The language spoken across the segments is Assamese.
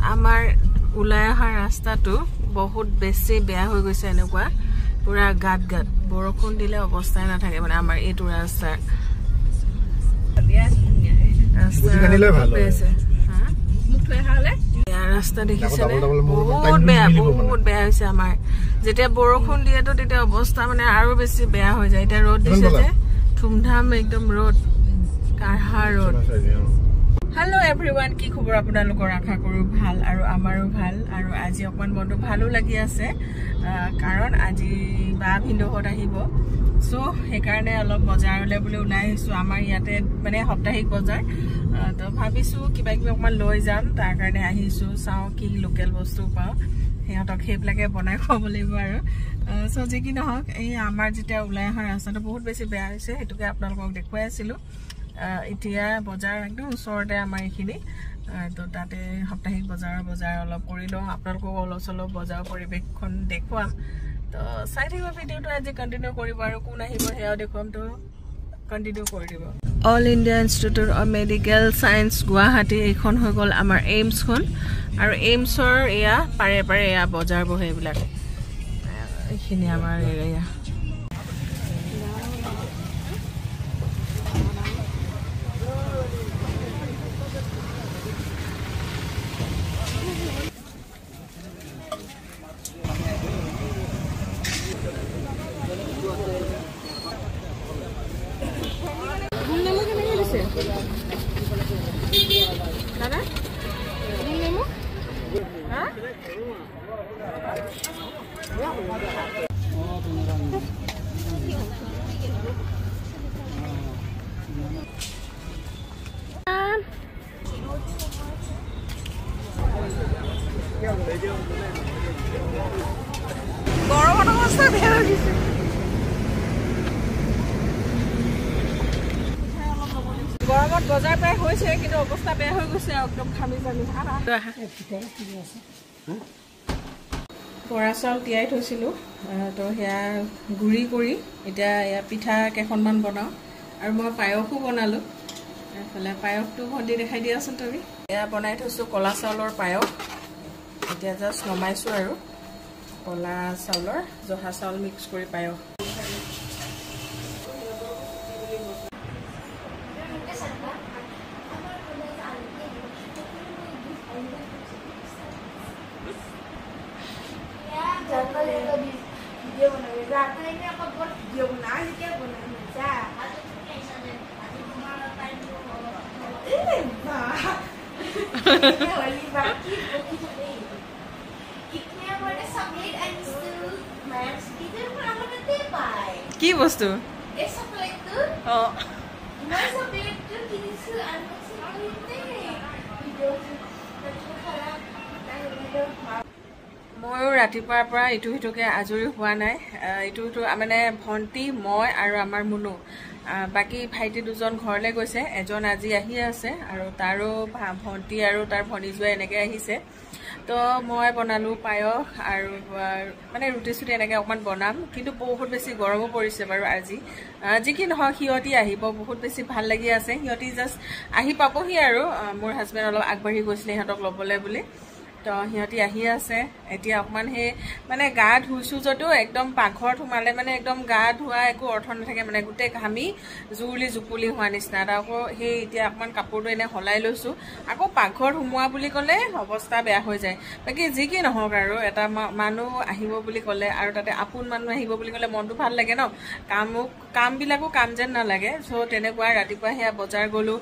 আমাৰ ওলাই অহা ৰাস্তাটো বহুত বেছি বেয়া হৈ গৈছে এনেকুৱা পুৰা গাত বৰষুণ দিলে অৱস্থাই নাথাকে মানে আমাৰ এইটো ৰাস্তাৰ ৰাস্তা দেখিছে বহুত বেয়া হৈছে আমাৰ যেতিয়া বৰষুণ দিয়েতো তেতিয়া অৱস্থা মানে আৰু বেছি বেয়া হৈ যায় এতিয়া ৰ'দ দিছে যে ধুমধাম একদম ৰ'দ কাঢ়া ৰ'দ Hello everyone, কি খবৰ আপোনালোকৰ আশা কৰো ভাল আৰু আমাৰো ভাল আৰু আজি অকমান মনটো ভালো লাগি আছে কাৰণ আজি বা ভিন্দহত আহিব সো হেকাৰণে অলপ বজাৰলৈ বুলি ওলাই আহিছো আমাৰ ইয়াতে মানে সপ্তাহিক বজাৰ তো ভাবিছো কিবা কিবা অকমান লৈ যাম তাৰ কাৰণে আহিছো চাও কি লোকেল বস্তু পাও হেতক হেবলাকে বনাই খাব লাগিব আৰু সো যে কি নহক এই আমাৰ যেতিয়া ওলাই অহা ৰাস্তাটো বহুত বেছি বেয়া হৈছে হেতুকে আপোনালোকক দেখুৱাই আছিলো এতিয়া বজাৰ একদম ওচৰতে আমাৰ এখিনি তো তাতে সপ্তাহিক বজাৰ অলপ কৰি লওঁ আপোনালোকক অলপ বজাৰ পৰিবেশখন দেখুৱাম তো চাই থাকিব ভিডিওটো আজি কন্টিনিউ কৰিব আৰু কোন আহিব হেয়া দেখুৱাম তো কন্টিনিউ কৰি দিব all India institute of medical science Guwahati এইখন হৈ গ'ল আমাৰ এইমছখন আৰু এইমছৰ এয়া পাৰে এয়া বজাৰ বহে এইবিলাক এইখিনি আমাৰ এৰিয়া Nada? Nemo? Hah? গৰম অবস্থা বেৰ হয়ে গেছে গৰমত বজাৰ প্ৰায় হৈছে কিন্তু অৱস্থা বেয়া হৈ গৈছে একদম খামি জামি বৰা চাউল তিয়াই থৈছিলো তো হেয়া গুৰি কৰি এতিয়া এয়া পিঠা কেইখনমান বনাও আৰু মই পায়সো বনালো এফালে পায়সটো ভন্টি দেখাই দিয়াচোন তুমি এয়া বনাই থৈছো কলা চাউলৰ পায়স এতিয়া জাষ্ট নমাইছো আৰু কলা চাউলৰ জহা চাউল মিক্স কৰি পায়স কি বস্তু ময়ো ৰাতিপুৱাৰ পৰা ইটো হিটোকে আজৰি হোৱা নাই ইটো মানে ভন্টি মই আৰু আমাৰ মুনু বাকি ভাইটি দুজন ঘৰলৈ গৈছে এজন আজি আহি আছে আৰু তাৰো ভন্টি আৰু তাৰ ভনিজুৱে এনেকৈ আহিছে তো মই বনালো পায়স আৰু মানে ৰুটি চুটি এনেকৈ অকমান বনাম কিন্তু বহুত বেছি গৰমো পৰিছে বাৰু আজি যি কি নহওক হিয়তি আহিব বহুত বেছি ভাল লাগি আছে হিয়তি জাষ্ট আহি পাবহি আৰু মোৰ হাজবেণ্ড অলপ আগবাঢ়ি গৈছিলে সিহঁতক ল'বলৈ বুলি তো হিয়তি আহি আছে এতিয়া অকমান হে মানে গা ধুইছো যদিও একদম পাকঘৰত সোমালে মানে একদম গা ধোৱা একো অৰ্থ নাথাকে মানে গোটেই ঘামি জুৰুলি জুপুলি হোৱা নিচিনা আকৌ সেই এতিয়া অকমান কাপোৰটো এনে হলাই লৈছো আকৌ পাকঘৰত সোমোৱা বুলি ক'লে অৱস্থা বেয়া হৈ যায় বাকি যি কি নহওক আৰু এটা মানুহ আহিব বুলি ক'লে আৰু তাতে আপোন মানুহ আহিব বুলি ক'লে মনটো ভাল লাগে ন কামবিলাকো কাম যেন নালাগে সো তেনেকুৱা ৰাতিপুৱা হেয়া বজাৰ গলো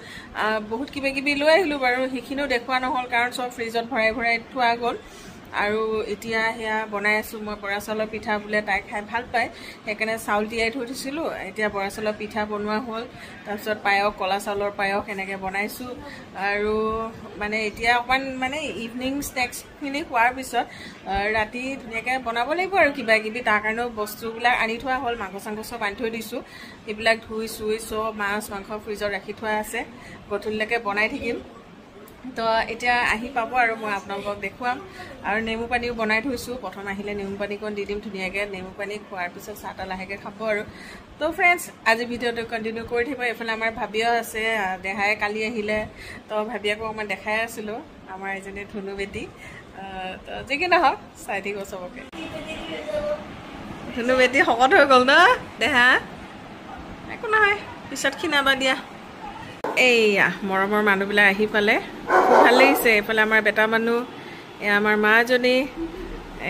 বহুত কিবা কিবি লৈ আহিলো বাৰু সেইখিনিও দেখুৱা নহল কাৰণ সব ফ্ৰিজত ভৰাই থোৱা গ'ল আৰু এতিয়া হেয়া বনাই আছো মই বৰা চাউলৰ পিঠা বুলে তাই খাই ভাল পায় সেইকাৰণে চাউল তিয়াই থৈ দিছিলো এতিয়া বৰা চাউলৰ পিঠা বনোৱা হ'ল তাৰপিছত পায়স কলা চাউলৰ পায়স এনেকৈ বনাইছো আৰু মানে এতিয়া অকমান মানে ইভিনিং স্নেক্সখিনি খোৱাৰ পিছত ৰাতি ধুনীয়াকৈ বনাব লাগিব আৰু কিবা কিবি তাৰ কাৰণেও বস্তুবিলাক আনি থোৱা হ'ল মাংস চাংস চব আনি থৈ দিছো এইবিলাক ধুই চুই চব মাছ মাংস ফ্ৰিজত ৰাখি থোৱা আছে গধূলিলৈকে বনাই থাকিম তো এতিয়া আহি পাব আৰু মই আপোনালোকক দেখুৱাম আৰু নেমু পানীও বনাই থৈছোঁ প্ৰথম আহিলে নেমু পানীকণ দি দিম ধুনীয়াকৈ নেমু পানী খোৱাৰ পিছত চাহ তাহ লাহেকৈ খাব আৰু তো ফ্ৰেণ্ডছ আজি ভিডিঅ'টো কণ্টিনিউ কৰি থাকিব এইফালে আমাৰ ভাবিও আছে দেহাই কালি আহিলে তো ভাবিয়াকো অকণমান দেখাই আছিলোঁ আমাৰ এজনী ধুনু বেটি তো যি কি নহওক চাই থাকিব চবকে ধুনু বেটি শকত হৈ গ'ল ন দেহা একো নহয় পিছত খিনাবা দিয়া এইয়া মৰমৰ মানুহবিলাক আহি পালে খুব ভাল লাগিছে এইফালে আমাৰ বেটা মানুহ এয়া আমাৰ মাজনী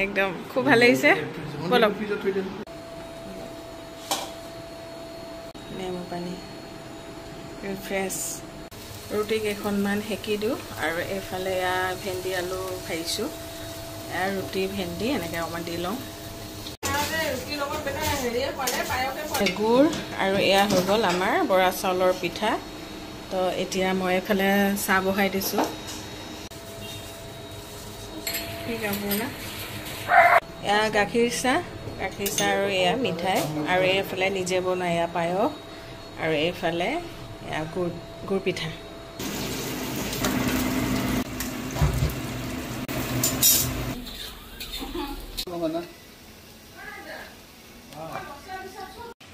একদম খুব ভাল লাগিছে বলক নেমু পানী ৰিফ্ৰেছ ৰুটি কেইখনমান সেকি দিওঁ আৰু এইফালে এয়া ভেন্দি আলু ভাজিছোঁ এয়া ৰুটি ভেন্দি এনেকৈ অকণমান দি লওঁ গুড় আৰু এয়া হৈ গ'ল আমাৰ বৰা চাউলৰ পিঠা তো এতিয়া মই এইফালে চাহ বহাই দিছোঁ ঠিক আছে না এয়া গাখীৰ চাহ আৰু এয়া মিঠাই আৰু এইফালে নিজে বনোৱা এয়া পায়স আৰু এইফালে এয়া গুড় পিঠা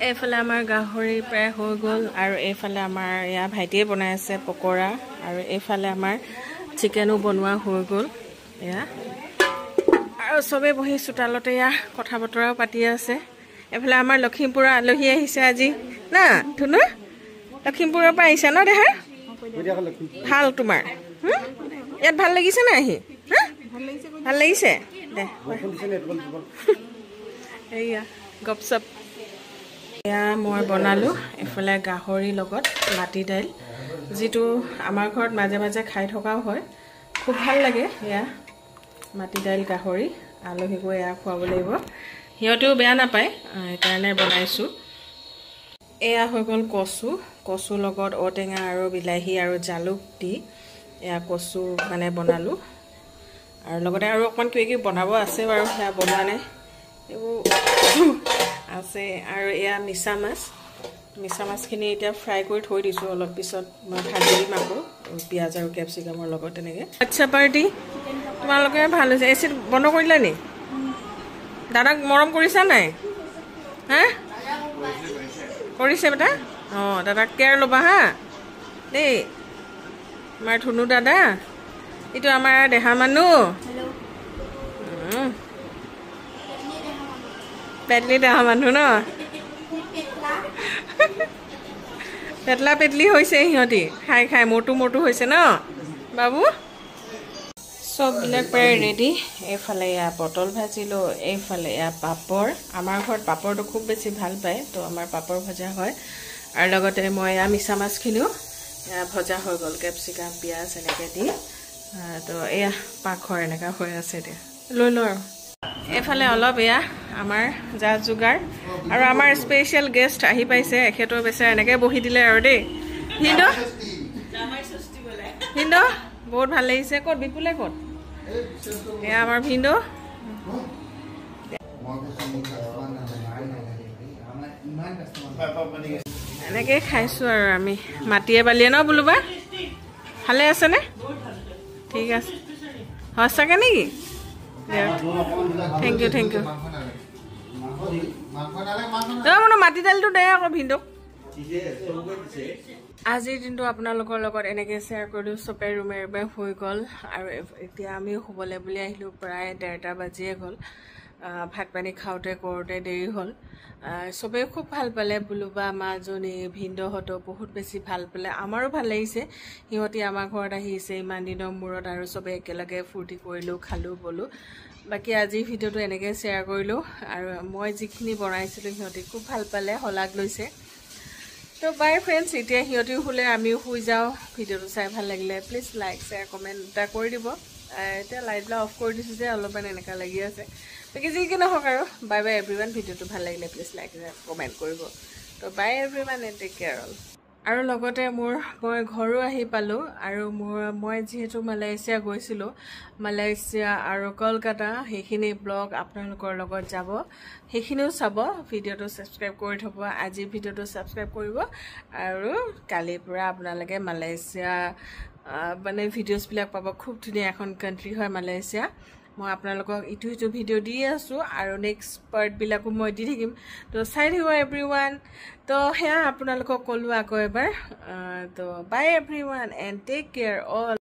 এইফালে আমাৰ গাহৰি প্ৰায় হৈ গ'ল আৰু এইফালে আমাৰ এয়া ভাইটিয়ে বনাই আছে পকৰা আৰু এইফালে আমাৰ চিকেনো বনোৱা হৈ গ'ল এয়া আৰু চবেই বহি চোতালতে এয়া কথা বতৰাও পাতি আছে এইফালে আমাৰ লখিমপুৰৰ আলহী আহিছে আজি না ধুনু লখিমপুৰৰ পৰা আহিছা ন দেহা ভাল তোমাৰ ইয়াত ভাল লাগিছে না আহি ভাল লাগিছে দে এইয়া গপচপ এয়া মই বনালোঁ এইফালে গাহৰিৰ লগত মাটি দাইল যিটো আমাৰ ঘৰত মাজে মাজে খাই থকাও হয় খুব ভাল লাগে এয়া মাটি দাইল গাহৰি আলহীকো এয়া খুৱাব লাগিব সিহঁতেও বেয়া নাপায় সেইকাৰণে বনাইছোঁ এয়া হৈ গ'ল কচু লগত ঔটেঙা আৰু বিলাহী আৰু জালুক দি এয়া কচু মানে বনালোঁ আৰু লগতে আৰু অকণমান কিবা বনাব আছে বাৰু সেয়া বনোৱা নাই এইবোৰ আছে আৰু এয়া মিছা মাছখিনি এতিয়া ফ্ৰাই কৰি থৈ দিছোঁ অলপ পিছত মই ভাজি দিম আকৌ পিঁয়াজ আৰু কেপচিকামৰ লগত তেনেকৈ আচ্ছা পাৰ্টি তোমালোকে ভাল হৈছে এ চিত বন্ধ কৰিলা নি দাদাক মৰম কৰিছা নাই হা কৰিছে বেটা অঁ দাদাক কেয়াৰ ল'বা হা দেই আমাৰ ধুনু দাদা এইটো আমাৰ দেহা মানুহ পেটলি দেহা মানুহ ন পেটলা পেটলি হৈছে সিহঁতি খাই মৰটো হৈছে ন বাবু চববিলাক প্ৰায় ৰেডি এইফালে এয়া পটল ভাজিলোঁ এইফালে এয়া পাপৰ আমাৰ ঘৰত পাপৰটো খুব বেছি ভাল পায় তো আমাৰ পাপৰ ভজা হয় আৰু লগতে মই এয়া মিছা মাছখিনিও ভজা হৈ গ'ল কেপচিকাম পিঁয়াজ এনেকৈ দি তো এয়া পাকঘৰ এনেকুৱা হৈ আছে এতিয়া লৈ লওঁ আৰু এইফালে অলপ এয়া আমাৰ যা যোগাৰ আৰু আমাৰ স্পেচিয়েল গেষ্ট আহি পাইছে এখেতৰ বেচেৰা এনেকৈ বহি দিলে আৰু দেই ভিন্দো বহুত ভাল লাগিছে ক'ত বিপুলে ক'ত এয়া আমাৰ ভিন্দো এনেকৈ খাইছোঁ আৰু আমি মাটিয়ে বালিয়ে ন বোলোবা ভালে আছেনে ঠিক আছে সঁচাকৈ নেকি থেংক ইউ মানে মাটি দাইলটো দে আকৌ ভিন্দোক আজিৰ দিনটো আপোনালোকৰ লগত এনেকৈ শ্বেয়াৰ কৰিলোঁ চবে ৰুমে হৈ গ'ল আৰু এতিয়া আমি শুবলৈ বুলি আহিলোঁ প্ৰায় 1:30 বাজিয়ে গ'ল ভাত পানী খাওঁতে কৰোঁতে দেৰি হ'ল চবেই খুব ভাল পালে বুলুবা মাজনী ভিন্দহঁতেও বহুত বেছি ভাল পালে আমাৰো ভাল লাগিছে সিহঁতি আমাৰ ঘৰত আহিছে ইমান দিনৰ মূৰত আৰু চবে একেলগে ফূৰ্তি কৰিলোঁ খালোঁ বলোঁ বাকী আজি ভিডিঅ'টো এনেকৈ শ্বেয়াৰ কৰিলোঁ আৰু মই যিখিনি বনাইছিলোঁ সিহঁতি খুব ভাল পালে শলাগ লৈছে তো বাই ফ্ৰেণ্ডছ এতিয়া সিহঁতিও শুলে আমিও শুই যাওঁ ভিডিঅ'টো চাই ভাল লাগিলে প্লিজ লাইক শ্বেয়াৰ কমেণ্ট এটা কৰি দিব এতিয়া লাইটবিলাক অফ কৰি দিছোঁ যে অলপমান এনেকুৱা লাগি আছে বাকী যি কি নহওক আৰু বাই বাই এভৰিৱান ভিডিঅ'টো ভাল লাগিলে প্লিজ লাইক কমেণ্ট কৰিব তো bye everyone and take care all আৰু লগতে মই ঘৰো আহি পালোঁ আৰু মই যিহেতু মালয়েছিয়া গৈছিলোঁ মালয়েছিয়া আৰু কলকাতা সেইখিনি ব্লগ আপোনালোকৰ লগত যাব সেইখিনিও চাব ভিডিঅ'টো ছাবস্ক্ৰাইব কৰি থ'ব আজি ভিডিঅ'টো ছাবস্ক্ৰাইব কৰিব আৰু কালিৰ পৰা আপোনালোকে মালয়েছিয়া মানে ভিডিঅ'জবিলাক পাব। খুব ধুনীয়া এখন কাণ্ট্ৰি হয় মালয়েছিয়া। মই আপোনালোকক ইটো সিটো ভিডিঅ' দিয়ে আছোঁ আৰু নেক্সট পাৰ্টবিলাকো মই দি থাকিম। তো চাই থাকিব এভৰিৱান। তো সেয়া আপোনালোকক ক'লোঁ আকৌ এবাৰ। তো bye everyone and take care all.